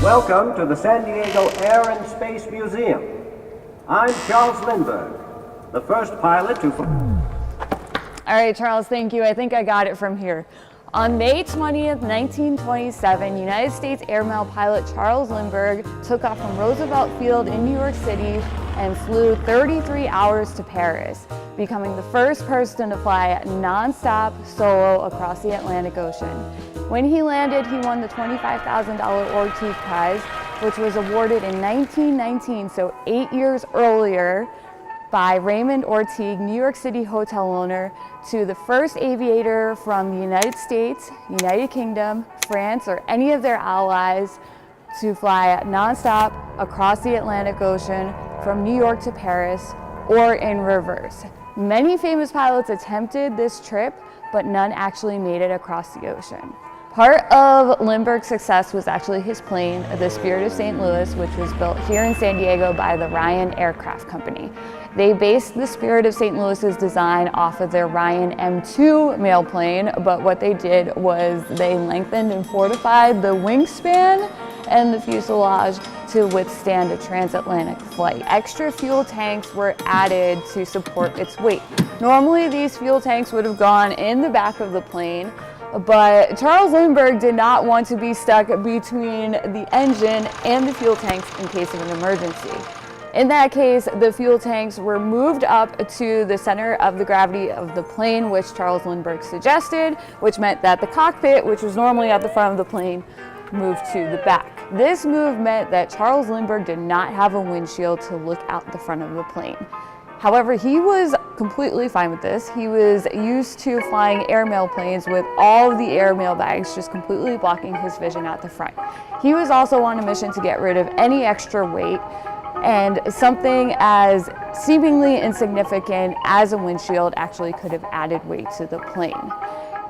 Welcome to the San Diego Air and Space Museum. I'm Charles Lindbergh, the first pilot to... All right, Charles, thank you. I think I got it from here. On May 20th, 1927, United States airmail pilot Charles Lindbergh took off from Roosevelt Field in New York City and flew 33 hours to Paris, becoming the first person to fly non-stop solo across the Atlantic Ocean. When he landed, he won the $25,000 Ortiz Prize, which was awarded in 1919, so 8 years earlier, by Raymond Ortiz, New York City hotel owner, to the first aviator from the United States, United Kingdom, France, or any of their allies to fly nonstop across the Atlantic Ocean from New York to Paris, or in reverse. Many famous pilots attempted this trip, but none actually made it across the ocean. Part of Lindbergh's success was actually his plane, the Spirit of St. Louis, which was built here in San Diego by the Ryan Aircraft Company. They based the Spirit of St. Louis's design off of their Ryan M2 mail plane, but what they did was they lengthened and fortified the wingspan and the fuselage to withstand a transatlantic flight. Extra fuel tanks were added to support its weight. Normally, these fuel tanks would have gone in the back of the plane, but Charles Lindbergh did not want to be stuck between the engine and the fuel tanks in case of an emergency. In that case, the fuel tanks were moved up to the center of the gravity of the plane, which Charles Lindbergh suggested, which meant that the cockpit, which was normally at the front of the plane, moved to the back. This move meant that Charles Lindbergh did not have a windshield to look out the front of the plane. However, he was completely fine with this. He was used to flying airmail planes with all of the airmail bags just completely blocking his vision out the front. He was also on a mission to get rid of any extra weight, and something as seemingly insignificant as a windshield actually could have added weight to the plane.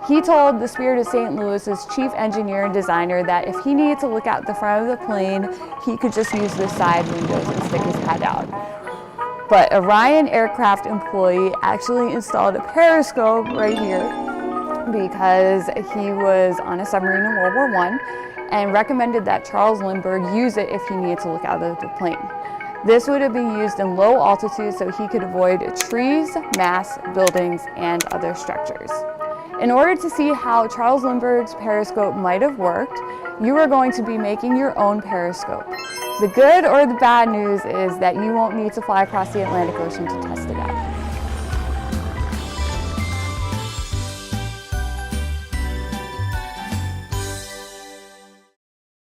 He told the Spirit of St. Louis's chief engineer and designer that if he needed to look out the front of the plane, he could just use the side windows and stick his head out. But a Ryan aircraft employee actually installed a periscope right here because he was on a submarine in World War I and recommended that Charles Lindbergh use it if he needed to look out of the plane. This would have been used in low altitude so he could avoid trees, masts, buildings, and other structures. In order to see how Charles Lindbergh's periscope might have worked, you are going to be making your own periscope. The good or the bad news is that you won't need to fly across the Atlantic Ocean to test it.